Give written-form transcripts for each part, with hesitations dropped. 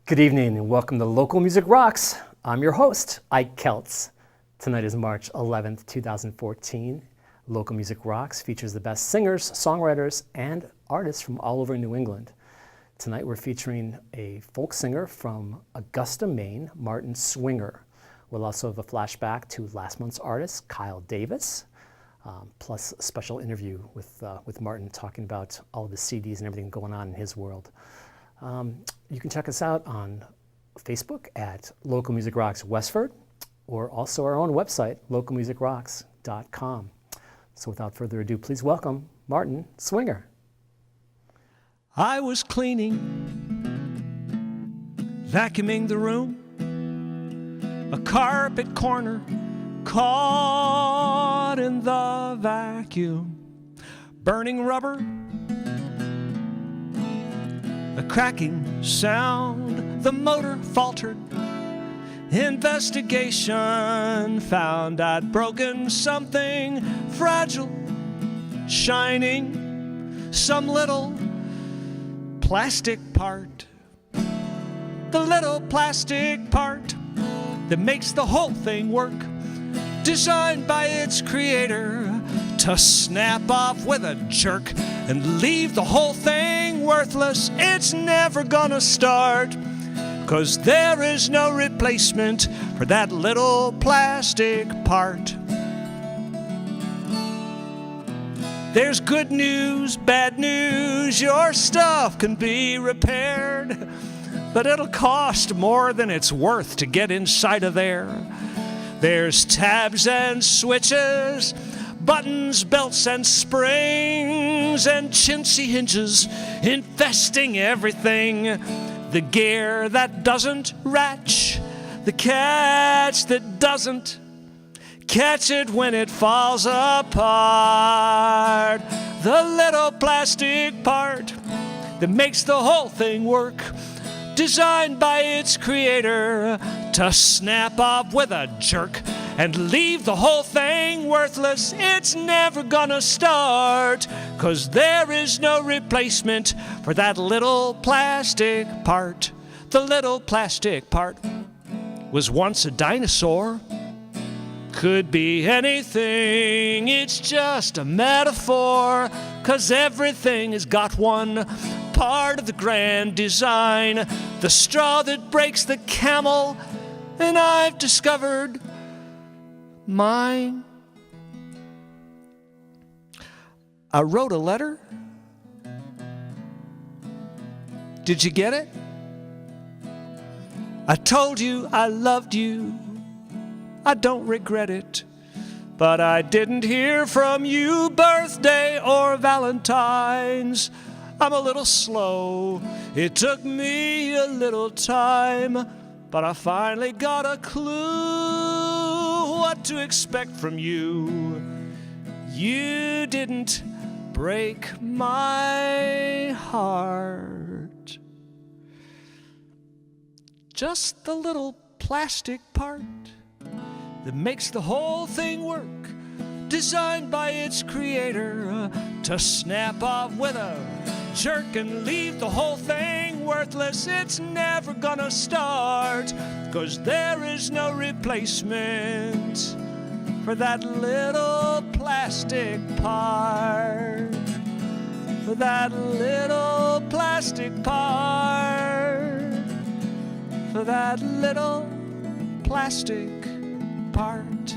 Good evening and welcome to Local Music Rocks. I'm your host, Ike Keltz. Tonight is March 11th, 2014. Local Music Rocks features the best singers, songwriters, and artists from all over New England. Tonight we're featuring a folk singer from Augusta, Maine, Martin Swinger. We'll also have a flashback to last month's artist, Kyle Davis, plus a special interview with Martin talking about all of the CDs and everything going on in his world. You can check us out on Facebook at Local Music Rocks Westford, or also our own website, localmusicrocks.com. So without further ado, please welcome Martin Swinger. I was cleaning, vacuuming the room, a carpet corner caught in the vacuum, burning rubber, a cracking sound, the motor faltered. Investigation found I'd broken something fragile, shining, some little plastic part. The little plastic part that makes the whole thing work, designed by its creator to snap off with a jerk and leave the whole thing worthless. It's never gonna start, 'cause there is no replacement for that little plastic part. There's good news, bad news, your stuff can be repaired, but it'll cost more than it's worth to get inside of there. There's tabs and switches, buttons, belts, and springs, and chintzy hinges infesting everything. The gear that doesn't ratch, the catch that doesn't catch it when it falls apart. The little plastic part that makes the whole thing work, designed by its creator to snap off with a jerk and leave the whole thing worthless. It's never gonna start, 'cause there is no replacement for that little plastic part. The little plastic part was once a dinosaur. Could be anything, it's just a metaphor, 'cause everything has got one part of the grand design, the straw that breaks the camel, and I've discovered mine. I wrote a letter. Did you get it? I told you I loved you. I don't regret it, but I didn't hear from you birthday or Valentine's. I'm a little slow. It took me a little time, but I finally got a clue what to expect from you. You didn't break my heart. Just the little plastic part that makes the whole thing work, designed by its creator to snap off with a jerk and leave the whole thing worthless. It's never gonna start, 'cause there is no replacement for that little plastic part. For that little plastic part. For that little plastic part.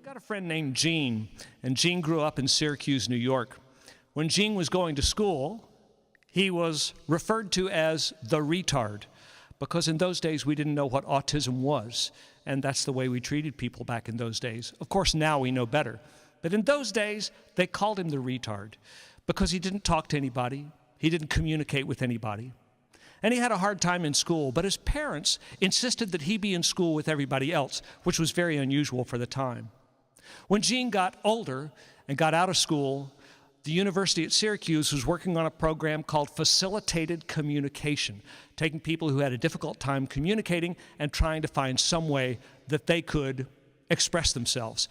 Got a friend named Gene, and Gene grew up in Syracuse, New York. When Gene was going to school, he was referred to as the retard, because in those days we didn't know what autism was. and that's the way we treated people back in those days. Of course, now we know better. But in those days, they called him the retard because he didn't talk to anybody. He didn't communicate with anybody. And he had a hard time in school, but his parents insisted that he be in school with everybody else, which was very unusual for the time. When Gene got older and got out of school, the University at Syracuse was working on a program called Facilitated Communication, taking people who had a difficult time communicating and trying to find some way that they could express themselves.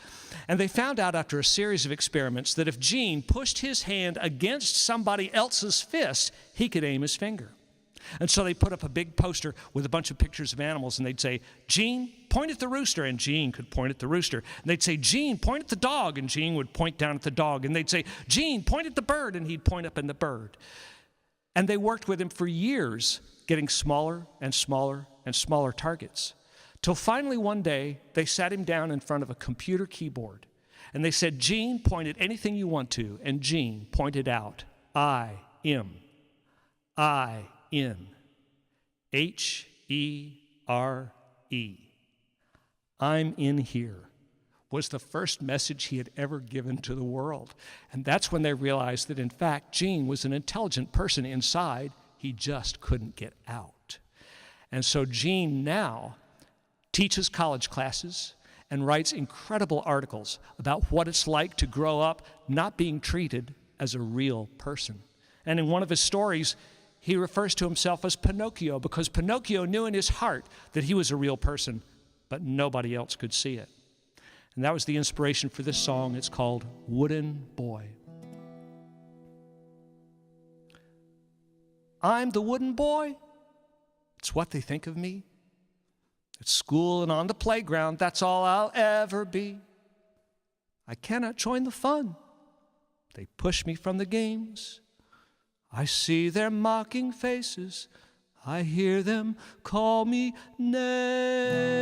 And they found out after a series of experiments that if Gene pushed his hand against somebody else's fist, he could aim his finger. And so they put up a big poster with a bunch of pictures of animals, and they'd say, Gene, point at the rooster, and Gene could point at the rooster. And they'd say, Gene, point at the dog, and Gene would point down at the dog. And they'd say, Gene, point at the bird, and he'd point up in the bird. And they worked with him for years, getting smaller and smaller and smaller targets. Till finally one day, they sat him down in front of a computer keyboard. And they said, Gene, point at anything you want to. And Gene pointed out, I-M, I-N, H-E-R-E. I'm in here was the first message he had ever given to the world. And that's when they realized that, in fact, Gene was an intelligent person inside. He just couldn't get out. And so Gene now teaches college classes and writes incredible articles about what it's like to grow up not being treated as a real person. And in one of his stories, he refers to himself as Pinocchio because Pinocchio knew in his heart that he was a real person, but nobody else could see it. And that was the inspiration for this song. It's called Wooden Boy. I'm the wooden boy. It's what they think of me. At school and on the playground, that's all I'll ever be. I cannot join the fun. They push me from the games. I see their mocking faces. I hear them call me names.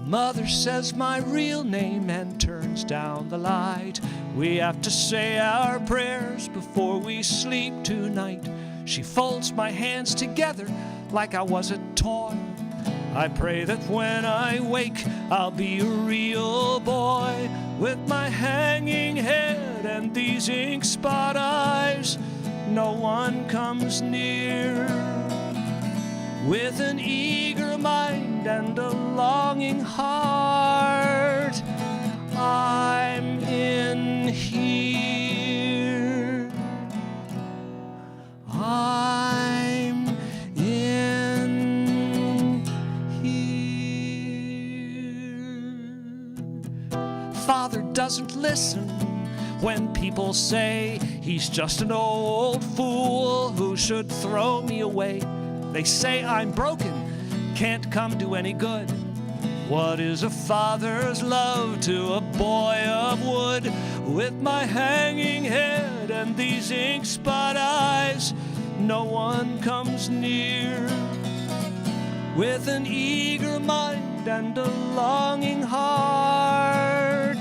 Mother says my real name and turns down the light. We have to say our prayers before we sleep tonight. She folds my hands together like I was a toy. I pray that when I wake, I'll be a real boy with my hanging head and these ink spot eyes. No one comes near. With an eager mind and a longing heart, I'm in here. I'm in here. Father doesn't listen when people say he's just an old fool who should throw me away. They say I'm broken, can't come to any good. What is a father's love to a boy of wood? With my hanging head and these ink spot eyes, no one comes near. With an eager mind and a longing heart,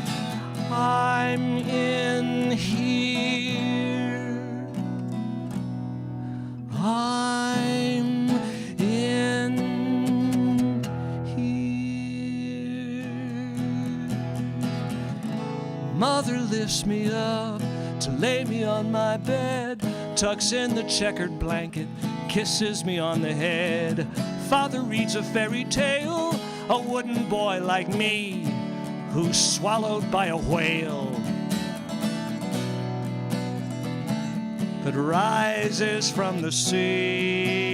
I'm in here. I'm in here. Mother lifts me up to lay me on my bed, tucks in the checkered blanket, kisses me on the head. Father reads a fairy tale, a wooden boy like me who's swallowed by a whale, that rises from the sea.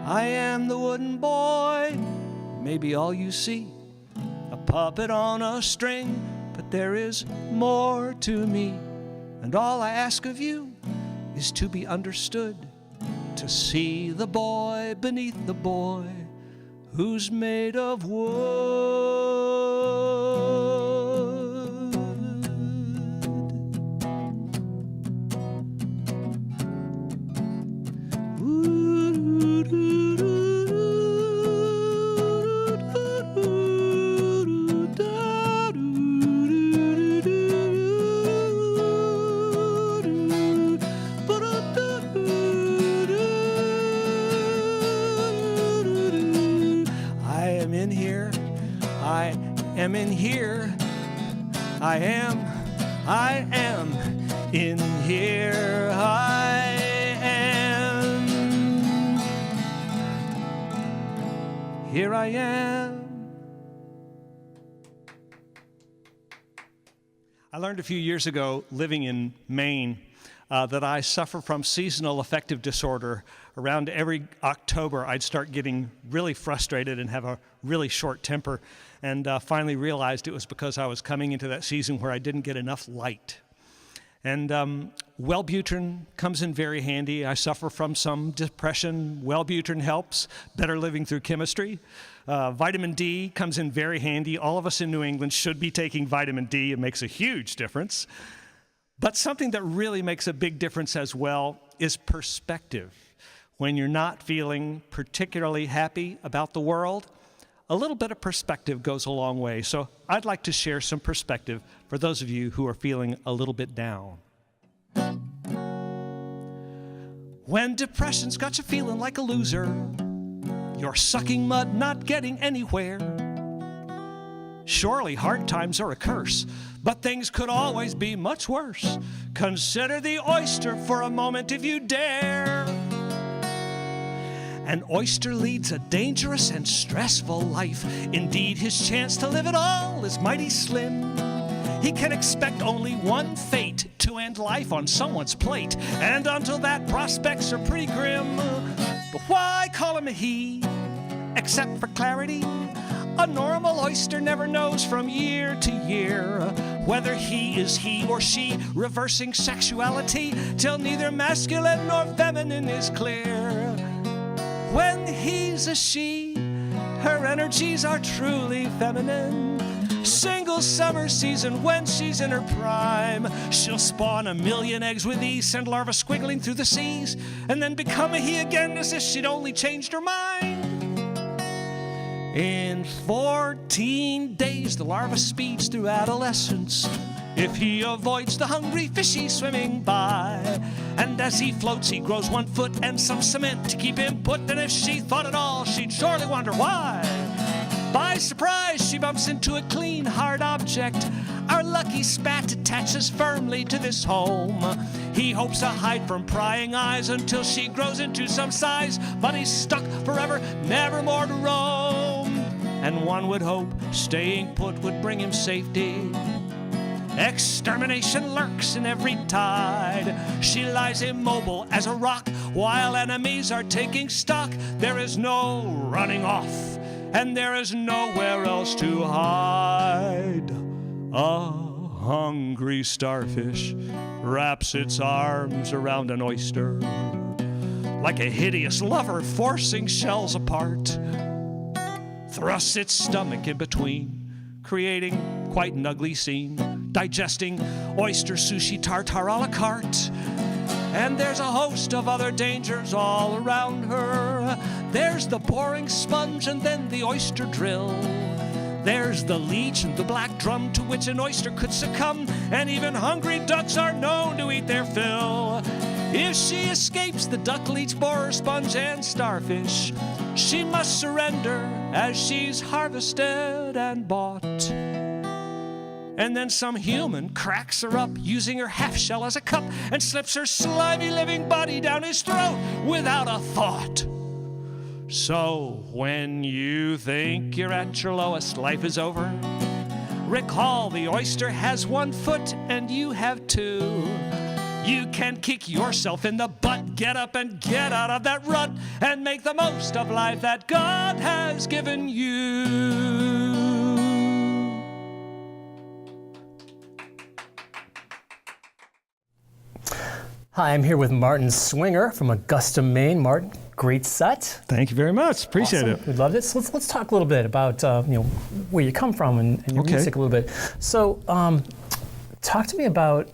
I am the wooden boy, maybe all you see, a puppet on a string, but there is more to me. And all I ask of you is to be understood, to see the boy beneath the boy who's made of wood. I am in here, I am. Here I am. I learned a few years ago, living in Maine, that I suffer from seasonal affective disorder. Around every October, I'd start getting really frustrated and have a really short temper, and finally realized it was because I was coming into that season where I didn't get enough light. And Wellbutrin comes in very handy. I suffer from some depression. Wellbutrin helps. Better living through chemistry. Vitamin D comes in very handy. All of us in New England should be taking vitamin D. It makes a huge difference. But something that really makes a big difference as well is perspective. When you're not feeling particularly happy about the world, a little bit of perspective goes a long way. So I'd like to share some perspective for those of you who are feeling a little bit down. When depression's got you feeling like a loser, you're sucking mud, not getting anywhere. Surely hard times are a curse, but things could always be much worse. Consider the oyster for a moment if you dare. An oyster leads a dangerous and stressful life. Indeed, his chance to live at all is mighty slim. He can expect only one fate, to end life on someone's plate, and until that, prospects are pretty grim. But why call him a he, except for clarity? A normal oyster never knows from year to year whether he is he or she, reversing sexuality till neither masculine nor feminine is clear. When he's a she, her energies are truly feminine. Single summer season when she's in her prime, she'll spawn 1,000,000 eggs with ease, send larvae squiggling through the seas, and then become a he again as if she'd only changed her mind. In 14 days, the larva speeds through adolescence if he avoids the hungry fishies swimming by. And as he floats, he grows 1 foot and some cement to keep him put. And if she thought it all, she'd surely wonder why. By surprise, she bumps into a clean, hard object. Our lucky spat attaches firmly to this home. He hopes to hide from prying eyes until she grows into some size, but he's stuck forever, never more to roam. And one would hope staying put would bring him safety. Extermination lurks in every tide. She lies immobile as a rock while enemies are taking stock. There is no running off, and there is nowhere else to hide. A hungry starfish wraps its arms around an oyster like a hideous lover forcing shells apart. Thrusts its stomach in between, creating quite an ugly scene, digesting oyster sushi tartare a la carte. And there's a host of other dangers all around her. There's the boring sponge and then the oyster drill. There's the leech and the black drum to which an oyster could succumb, and even hungry ducks are known to eat their fill. If she escapes the duck, leech, borer, sponge, and starfish, she must surrender as she's harvested and bought. And then some human cracks her up using her half shell as a cup and slips her slimy living body down his throat without a thought. So when you think you're at your lowest, life is over, recall the oyster has 1 foot and you have 2. You can kick yourself in the butt, get up and get out of that rut, and make the most of life that God has given you. Hi, I'm here with Martin Swinger from Augusta, Maine. Martin, great set. Thank you very much. Appreciate Awesome. it. We loved it. So let's talk a little bit about where you come from and your music a little bit. So talk to me about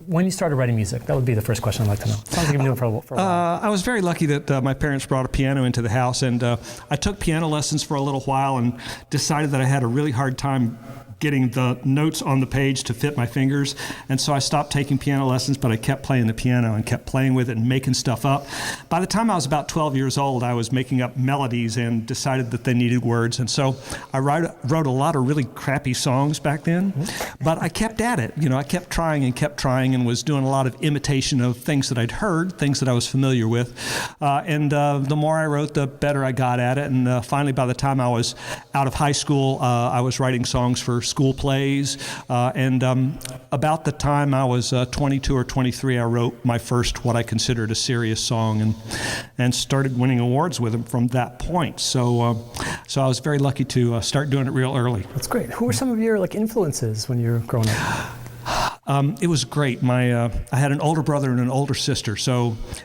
when you started writing music. That would be the first question I'd like to know. Sounds like you've been doing it for a while. I was very lucky that my parents brought a piano into the house, and I took piano lessons for a little while and decided that I had a really hard time getting the notes on the page to fit my fingers, and so I stopped taking piano lessons, but I kept playing the piano and kept playing with it and making stuff up. By the time I was about 12 years old, I was making up melodies and decided that they needed words, and so I wrote a lot of really crappy songs back then, but I kept at it. I kept trying and was doing a lot of imitation of things that I'd heard, things that I was familiar with, and the more I wrote, the better I got at it, and finally by the time I was out of high school, I was writing songs for school plays, and about the time I was 22 or 23, I wrote my first what I considered a serious song, and started winning awards with them from that point. So I was very lucky to start doing it real early. That's great. Who were some of your influences when you were growing up? It was great. I had an older brother and an older sister,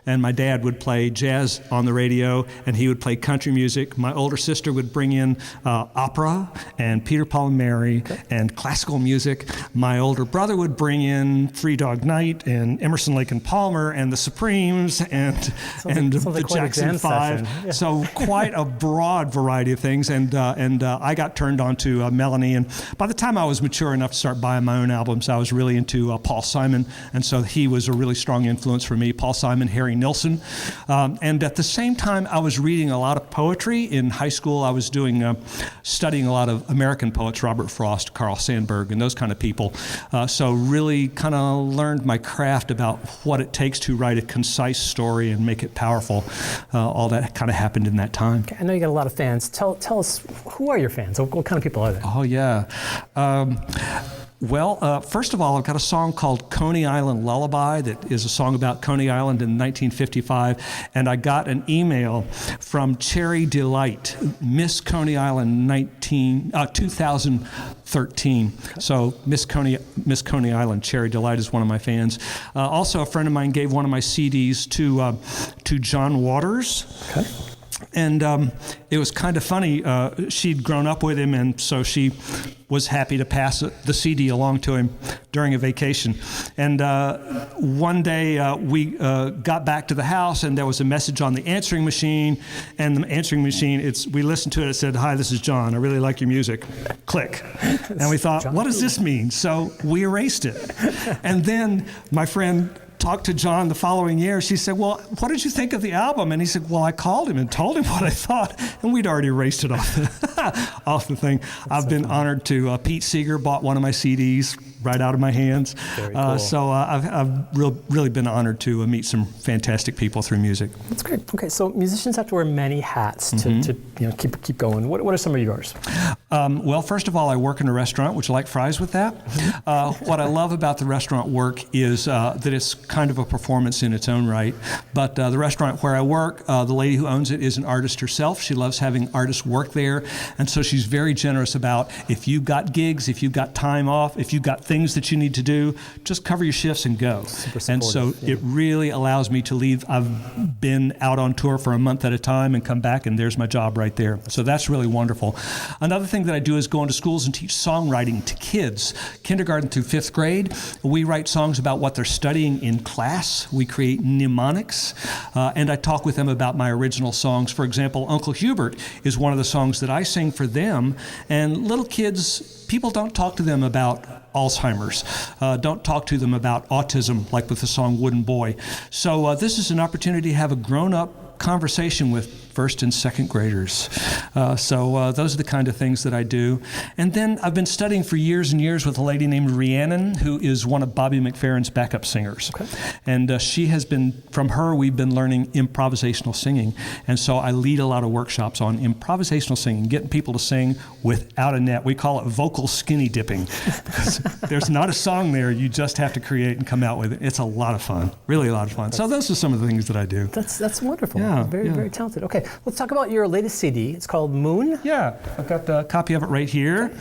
and my dad would play jazz on the radio, and he would play country music. My older sister would bring in opera and Peter, Paul and Mary and classical music. My older brother would bring in Three Dog Night and Emerson, Lake and Palmer and the Supremes and the Jackson Five. Yeah. So quite a broad variety of things, and I got turned on to Melanie, and by the time I was mature enough to start buying my own albums, I was really into Paul Simon, and so he was a really strong influence for me. Paul Simon, Harry Nilsson, and at the same time I was reading a lot of poetry. In high school I was studying a lot of American poets, Robert Frost, Carl Sandburg, and those kind of people, so really kind of learned my craft about what it takes to write a concise story and make it powerful. All that kind of happened in that time. Okay, I know you got a lot of fans. Tell us, who are your fans? What kind of people are they? Oh yeah. Well, first of all, I've got a song called Coney Island Lullaby that is a song about Coney Island in 1955, and I got an email from Cherry Delight, Miss Coney Island 2013. So Miss Coney Island, Cherry Delight is one of my fans. Also, a friend of mine gave one of my CDs to John Waters. Okay. And it was kind of funny. She'd grown up with him, and so she was happy to pass the CD along to him during a vacation. And one day we got back to the house, and there was a message on the answering machine. And the answering machine, we listened to it. It said, "Hi, this is John. I really like your music." Click. And we thought, what does this mean? So we erased it. And then my friend talked to John the following year. She said, "Well, what did you think of the album?" And he said, "Well, I called him and told him what I thought," and we'd already erased it off the thing. I've been honored to Pete Seeger bought one of my CDs right out of my hands. Very cool. So I've really been honored to meet some fantastic people through music. That's great. Okay, so musicians have to wear many hats to keep going. What are some of yours? Well, first of all, I work in a restaurant. Would you like fries with that? What I love about the restaurant work is that it's kind of a performance in its own right. But the restaurant where I work, the lady who owns it is an artist herself. She loves having artists work there, and so she's very generous about, if you've got gigs, if you've got time off, if you've got things that you need to do, just cover your shifts and go. And so it really allows me to leave. I've been out on tour for a month at a time and come back, and there's my job right there. So that's really wonderful. Another thing that I do is go into schools and teach songwriting to kids, kindergarten through 5th grade. We write songs about what they're studying in class. We create mnemonics, and I talk with them about my original songs. For example, Uncle Hubert is one of the songs that I sing for them, and little kids, people don't talk to them about Alzheimer's, don't talk to them about autism, like with the song Wooden Boy. So this is an opportunity to have a grown-up conversation with 1st and 2nd graders. So those are the kind of things that I do. And then I've been studying for years and years with a lady named Rhiannon, who is one of Bobby McFerrin's backup singers. Okay. And she has been, from her, we've been learning improvisational singing. And so I lead a lot of workshops on improvisational singing, getting people to sing without a net. We call it vocal skinny dipping, because there's not a song there. You just have to create and come out with it. It's a lot of fun, really a lot of fun. So those are some of the things that I do. That's wonderful. Yeah, very talented. Okay. Okay, let's talk about your latest CD. It's called Moon. Yeah, I've got a copy of it right here.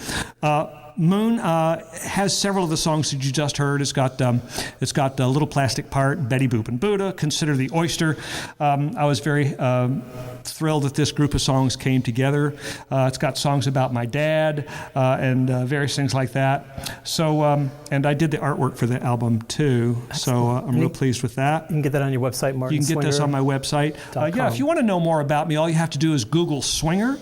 Moon has several of the songs that you just heard. It's got a Little Plastic Part, Betty Boop and Buddha, Consider the Oyster. I was very thrilled that this group of songs came together. It's got songs about my dad and various things like that. So, and I did the artwork for the album too. So I'm real pleased with that. You can get that on your website, Martin. You can get this on my website. Yeah, if you want to know more about me, all you have to do is Google Swinger,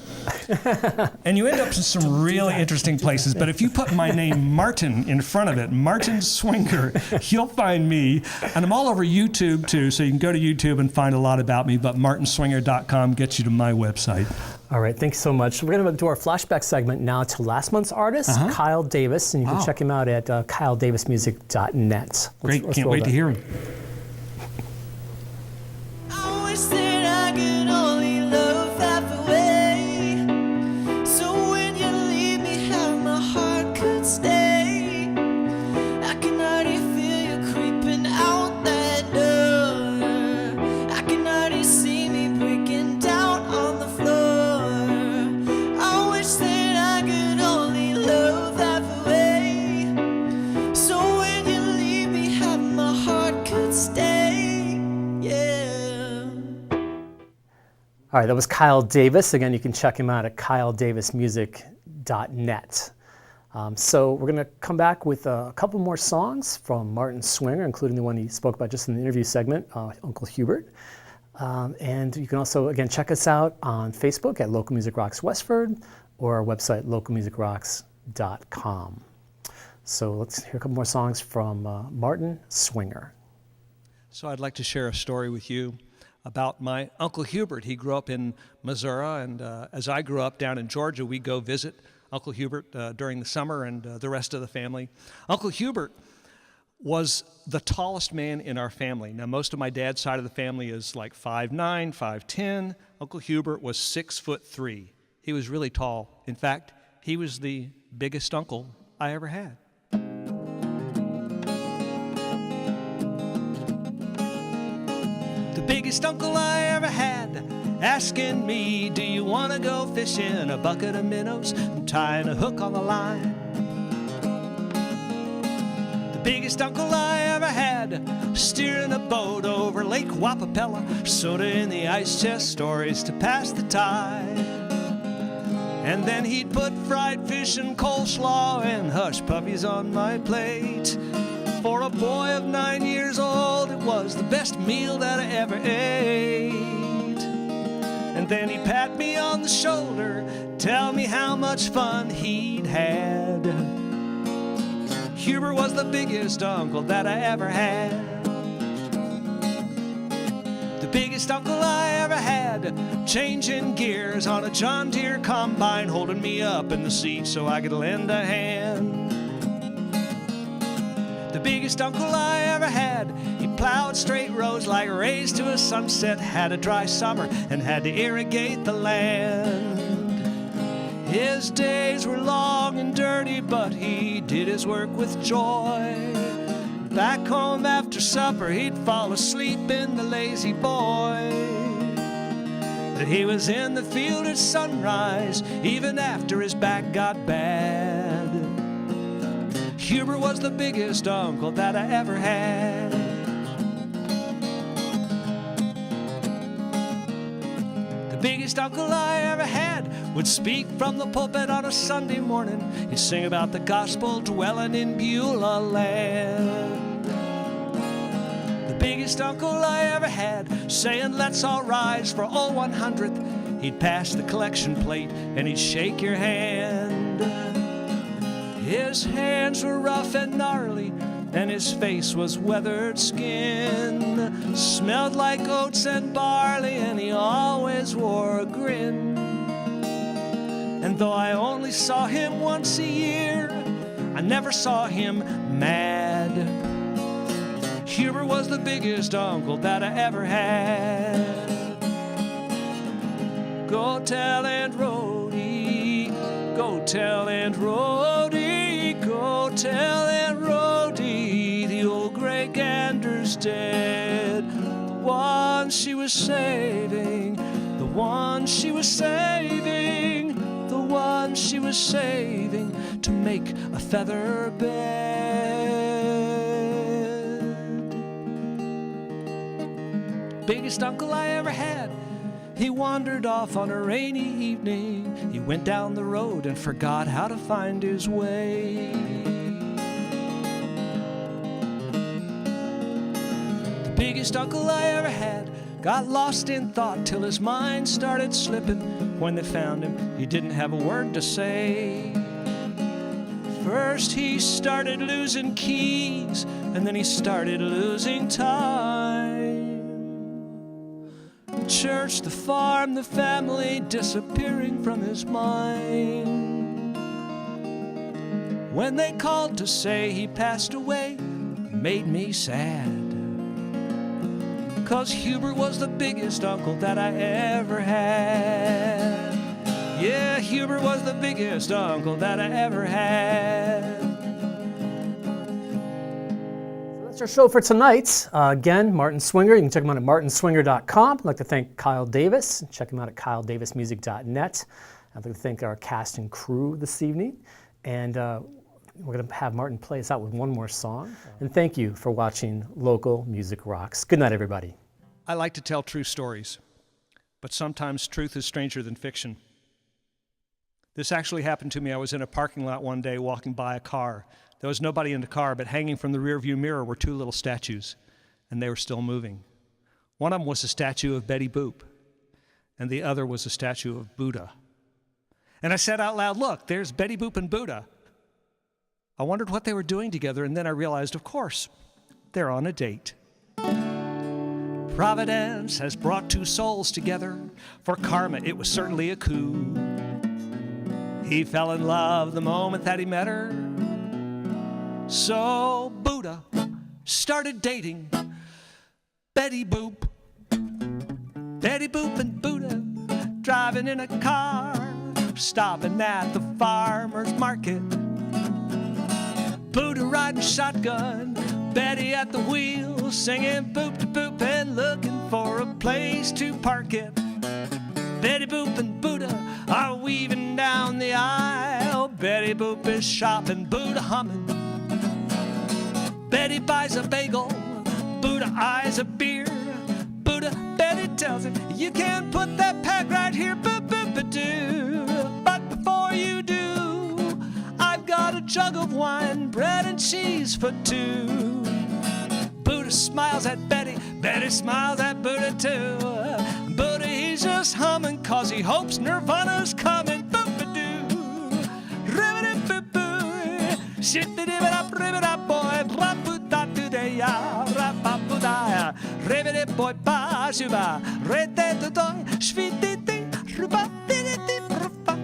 and you end up in some really interesting places. But if you put my name Martin in front of it, Martin Swinger, you'll find me. And I'm all over YouTube too, so you can go to YouTube and find a lot about me. But martinswinger.com gets you to my website. All right, thanks so much. We're going to do our flashback segment now to last month's artist, Kyle Davis, and you can check him out at kyledavismusic.net. Great, can't wait to hear him. I wish that I could only love half away, so when you leave me, how my heart could stay. I can already feel you creeping out that door. I can already see me breaking down on the floor. I wish that I could only love half away, so when you leave me, how my heart could stay. Yeah. All right, that was Kyle Davis. Again, you can check him out at kyledavismusic.net. So we're going to come back with a couple more songs from Martin Swinger, including the one he spoke about just in the interview segment, Uncle Hubert. And you can also, again, check us out on Facebook at Local Music Rocks Westford or our website, localmusicrocks.com. So let's hear a couple more songs from Martin Swinger. So I'd like to share a story with you about my Uncle Hubert. He grew up in Missouri, and as I grew up down in Georgia, we go visit Uncle Hubert during the summer and the rest of the family. Uncle Hubert was the tallest man in our family. Now, most of my dad's side of the family is like 5'9", 5'10". Uncle Hubert was 6'3". He was really tall. In fact, he was the biggest uncle I ever had. The biggest uncle I ever had, asking me, do you want to go fishing? A bucket of minnows and tying a hook on the line. The biggest uncle I ever had, steering a boat over Lake Wapapella, soda in the ice chest, stories to pass the time. And then he'd put fried fish and coleslaw and hush puppies on my plate. For a boy of 9 years old, it was the best meal that I ever ate. And then he'd pat me on the shoulder, tell me how much fun he'd had. Hubert was the biggest uncle that I ever had. The biggest uncle I ever had, changing gears on a John Deere combine, holding me up in the seat so I could lend a hand. The biggest uncle I ever had, he plowed straight roads like rays to a sunset, had a dry summer and had to irrigate the land. His days were long and dirty, but he did his work with joy. Back home after supper, he'd fall asleep in the lazy boy. That he was in the field at sunrise, even after his back got bad. Hubert was the biggest uncle that I ever had. The biggest uncle I ever had would speak from the pulpit on a Sunday morning. He'd sing about the gospel dwelling in Beulah land. The biggest uncle I ever had, saying let's all rise for old 100th. He'd pass the collection plate and he'd shake your hand. His hands were rough and gnarly, and his face was weathered skin. Smelled like oats and barley, and he always wore a grin. And though I only saw him once a year, I never saw him mad. Hubert was the biggest uncle that I ever had. Go tell Aunt Rhody, go tell Aunt Rhody, go tell Aunt Rhody, the old gray gander's dead. The one she was saving, the one she was saving, the one she was saving to make a feather bed. Biggest uncle I ever had, he wandered off on a rainy evening. He went down the road and forgot how to find his way. The biggest uncle I ever had got lost in thought till his mind started slipping. When they found him, he didn't have a word to say. First he started losing keys, and then he started losing time. Church, the farm, the family disappearing from his mind. When they called to say he passed away, it made me sad. 'Cause Hubert was the biggest uncle that I ever had. Yeah, Hubert was the biggest uncle that I ever had. That's our show for tonight. Again, Martin Swinger. You can check him out at martinswinger.com. I'd like to thank Kyle Davis. Check him out at kyledavismusic.net. I'd like to thank our cast and crew this evening. And we're going to have Martin play us out with one more song. And thank you for watching Local Music Rocks. Good night, everybody. I like to tell true stories, but sometimes truth is stranger than fiction. This actually happened to me. I was in a parking lot one day walking by a car. There was nobody in the car, but hanging from the rearview mirror were two little statues, and they were still moving. One of them was a statue of Betty Boop, and the other was a statue of Buddha. And I said out loud, "Look, there's Betty Boop and Buddha." I wondered what they were doing together, and then I realized, of course, they're on a date. Providence has brought two souls together. For karma, it was certainly a coup. He fell in love the moment that he met her. So Buddha started dating Betty Boop. Betty Boop and Buddha driving in a car, stopping at the farmer's market. Buddha riding shotgun, Betty at the wheel, singing boop to boop and looking for a place to park it. Betty Boop and Buddha are weaving down the aisle. Betty Boop is shopping, Buddha humming. Betty buys a bagel, Buddha eyes a beer. Buddha, Betty tells him, "You can't put that pack right here, boop boop ba doo. But before you do, I've got a jug of wine, bread and cheese for two." Buddha smiles at Betty, Betty smiles at Buddha too. Buddha, he's just humming 'cause he hopes Nirvana's coming. Boop ba doo, ribbidi boop boo, shippity bop ribbidi boy, raputa today-ya, rapapuda, ribbidi boy ba shuba, rete to toy, shvititi, rubapiditi, rapa.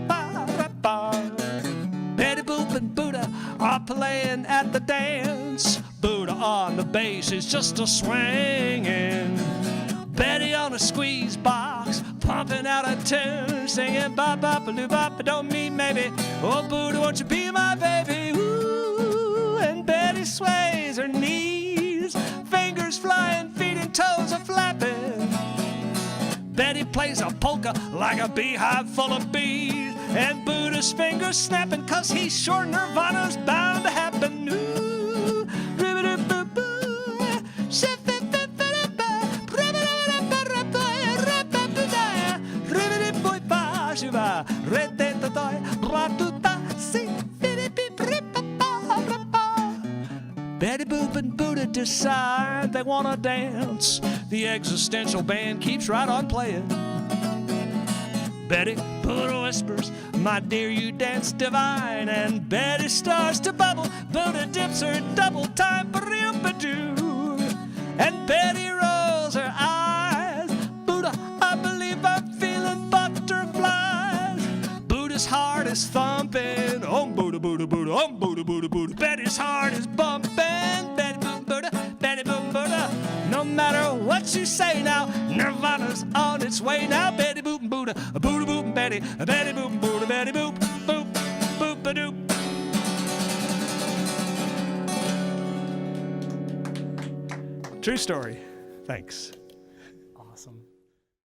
Betty Boop and Buddha are playing at the dance. Buddha on the bass is just a swinging. Betty on a squeeze box, pumping out a tune, singing bop bop a doo bop, but don't mean maybe. Oh Buddha, won't you be my baby? Ooh, and Betty sways her knees, fingers flying, feet and toes are flapping. Betty plays a polka like a beehive full of bees, and Buddha's fingers snapping 'cause he's sure Nirvana's bound to happen. Ooh, ribbidi-boo-boo, ribbidi-boy-ba-shiba, re-de-do-doy, ra-do-da, si, bidi-bidi-bidi-ba-ba-ba. Betty Boop and Buddha decide they want to dance. The existential band keeps right on playing. Betty, Buddha whispers, "My dear, you dance divine." And Betty starts to bubble. Buddha dips her double time, ba-doo. And Betty rolls her eyes. Buddha, I believe I'm feeling butterflies. Buddha's heart is thumping. Om Buddha, Buddha, Buddha, Om Buddha, Buddha, Buddha. Betty's heart is bumping. Betty Boop Buddha, Betty Boop Buddha. No matter what you say now, Nirvana's on its way now. Betty Boop and Buddha, Buddha Boop and Betty, Betty Boop and Buddha, Betty Boop, boop, boop a doop. True story. Thanks.